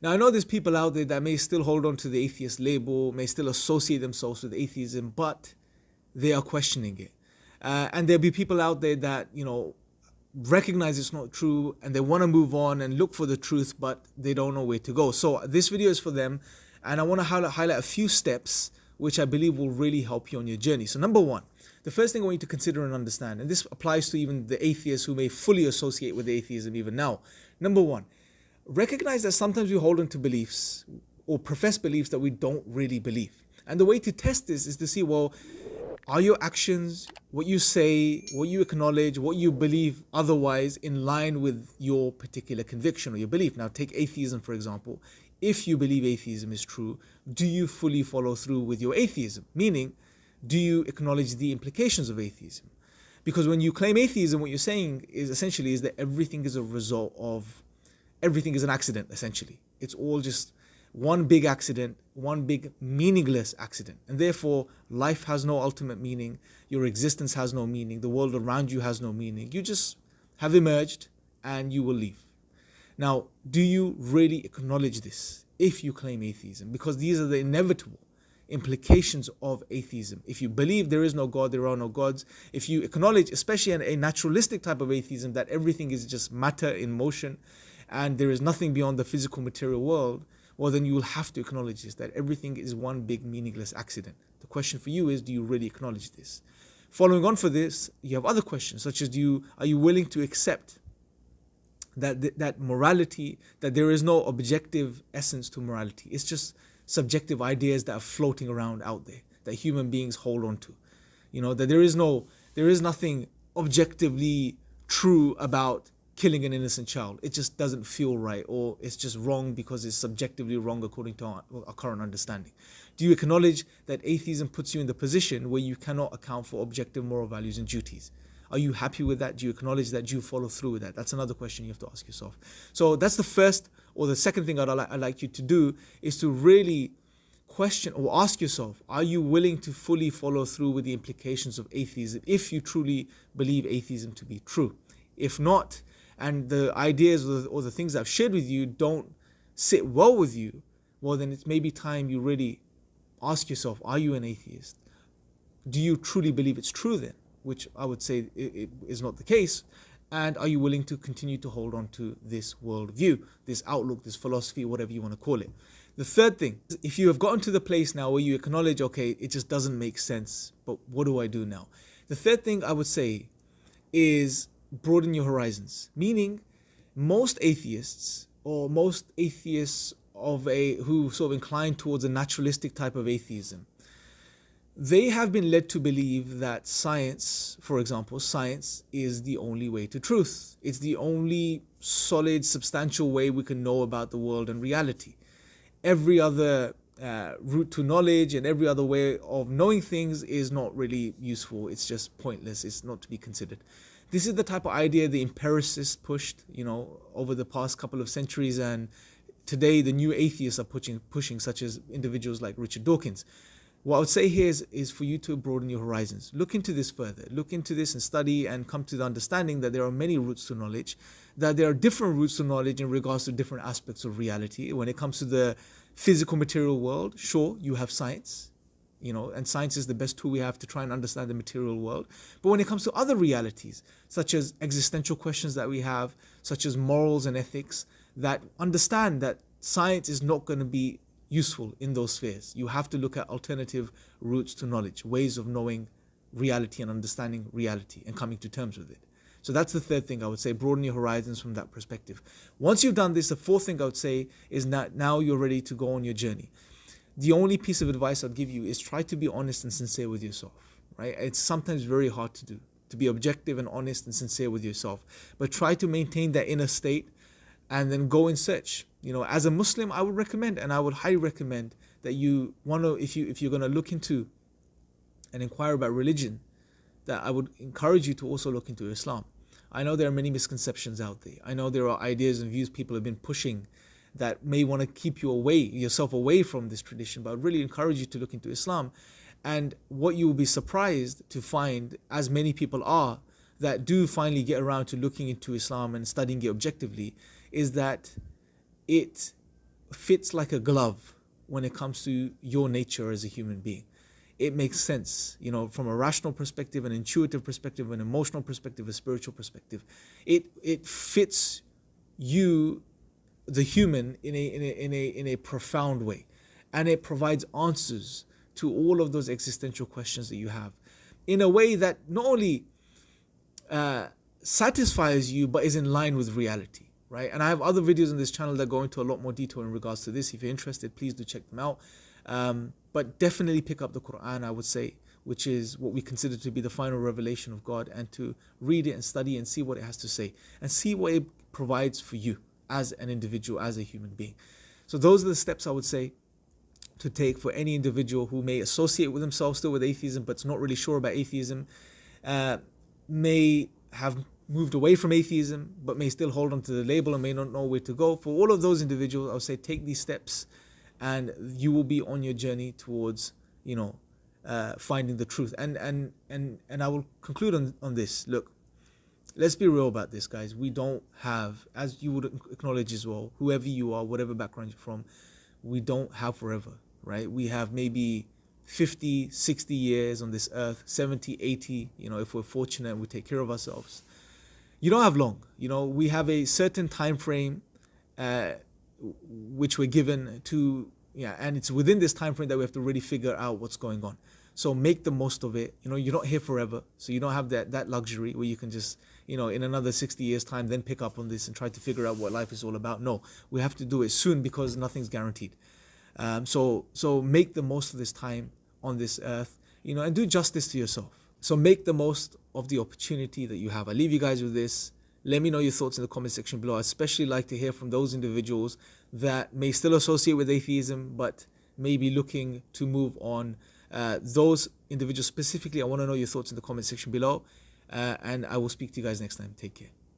Now, I know there's people out there that may still hold on to the atheist label, may still associate themselves with atheism, but they are questioning it. And there'll be people out there that, recognize it's not true and they want to move on and look for the truth, but they don't know where to go. So this video is for them, and I want to highlight a few steps which I believe will really help you on your journey. So number one, the first thing I want you to consider and understand, and this applies to even the atheists who may fully associate with atheism even now. Number one, recognize that sometimes we hold on to beliefs or profess beliefs that we don't really believe. And the way to test this is to see, well, are your actions, what you say, what you acknowledge, what you believe otherwise in line with your particular conviction or your belief? Now, take atheism, for example. If you believe atheism is true, do you fully follow through with your atheism? Meaning, do you acknowledge the implications of atheism? Because when you claim atheism, what you're saying is essentially is that everything is a result of, everything is an accident, essentially. It's all just one big accident, one big meaningless accident. And therefore, life has no ultimate meaning. Your existence has no meaning. The world around you has no meaning. You just have emerged and you will leave. Now, do you really acknowledge this if you claim atheism? Because these are the inevitable implications of atheism. If you believe there is no God, there are no gods. If you acknowledge, especially a naturalistic type of atheism, that everything is just matter in motion and there is nothing beyond the physical material world, well, then you will have to acknowledge this, that everything is one big meaningless accident. The question for you is, do you really acknowledge this? Following on for this, you have other questions, such as are you willing to accept that morality, that there is no objective essence to morality? It's just subjective ideas that are floating around out there that human beings hold on to. That there is nothing objectively true about killing an innocent child. It just doesn't feel right, or it's just wrong because it's subjectively wrong according to our current understanding. Do you acknowledge that atheism puts you in the position where you cannot account for objective moral values and duties? Are you happy with that? Do you acknowledge that? Do you follow through with that? That's another question you have to ask yourself. So that's the first, or the second thing I'd like you to do is to really question or ask yourself, are you willing to fully follow through with the implications of atheism if you truly believe atheism to be true? If not, and the ideas or the things I've shared with you don't sit well with you, well, then it's maybe time you really ask yourself, are you an atheist? Do you truly believe it's true then? Which I would say it is not the case. And are you willing to continue to hold on to this worldview, this outlook, this philosophy, whatever you want to call it? The third thing, if you have gotten to the place now where you acknowledge, okay, it just doesn't make sense, but what do I do now? The third thing I would say is broaden your horizons. Meaning, most atheists who sort of incline towards a naturalistic type of atheism, they have been led to believe that science, for example, science is the only way to truth. It's the only solid, substantial way we can know about the world and reality. Every other route to knowledge and every other way of knowing things is not really useful. It's just pointless. It's not to be considered. This is the type of idea the empiricists pushed, over the past couple of centuries, and today the new atheists are pushing, such as individuals like Richard Dawkins. What I would say here is for you to broaden your horizons. Look into this further. Look into this and study and come to the understanding that there are many routes to knowledge, that there are different routes to knowledge in regards to different aspects of reality. When it comes to the physical material world, sure, you have science, and science is the best tool we have to try and understand the material world. But when it comes to other realities, such as existential questions that we have, such as morals and ethics, that understand that science is not going to be useful in those spheres. You have to look at alternative routes to knowledge, ways of knowing reality and understanding reality and coming to terms with it. So that's the third thing I would say, broaden your horizons from that perspective. Once you've done this, the fourth thing I would say is that now you're ready to go on your journey. The only piece of advice I'd give you is try to be honest and sincere with yourself, right? It's sometimes very hard to do, to be objective and honest and sincere with yourself. But try to maintain that inner state and then go in search. As a Muslim, I would recommend, and I would highly recommend, that you want to, if you're going to look into and inquire about religion, that I would encourage you to also look into Islam. I know there are many misconceptions out there. I know there are ideas and views people have been pushing that may want to keep yourself away from this tradition, but I really encourage you to look into Islam. And what you will be surprised to find, as many people are, that do finally get around to looking into Islam and studying it objectively, is that it fits like a glove when it comes to your nature as a human being. It makes sense, from a rational perspective, an intuitive perspective, an emotional perspective, a spiritual perspective. It fits you, the human, in a profound way, and it provides answers to all of those existential questions that you have, in a way that not only satisfies you, but is in line with reality, right? And I have other videos on this channel that go into a lot more detail in regards to this. If you're interested, please do check them out. But definitely pick up the Qur'an, I would say, which is what we consider to be the final revelation of God, and to read it and study and see what it has to say, and see what it provides for you as an individual, as a human being. So those are the steps I would say to take for any individual who may associate with themselves still with atheism, but is not really sure about atheism, may have moved away from atheism, but may still hold on to the label and may not know where to go. For all of those individuals, I would say take these steps, and you will be on your journey towards, finding the truth. And I will conclude on this. Look, let's be real about this, guys. We don't have, as you would acknowledge as well, whoever you are, whatever background you're from, we don't have forever, right? We have maybe 50, 60 years on this earth, 70, 80, if we're fortunate and we take care of ourselves. You don't have long. We have a certain time frame which we're given to, and it's within this time frame that we have to really figure out what's going on. So make the most of it. You're not here forever, so you don't have that luxury where you can just, in another 60 years time, then pick up on this and try to figure out what life is all about. No, we have to do it soon, because nothing's guaranteed. So make the most of this time on this earth, and do justice to yourself. So make the most of the opportunity that you have. I leave you guys with this. Let me know your thoughts in the comment section below. I especially like to hear from those individuals that may still associate with atheism, but may be looking to move on. Those individuals specifically, I want to know your thoughts in the comment section below. And I will speak to you guys next time. Take care.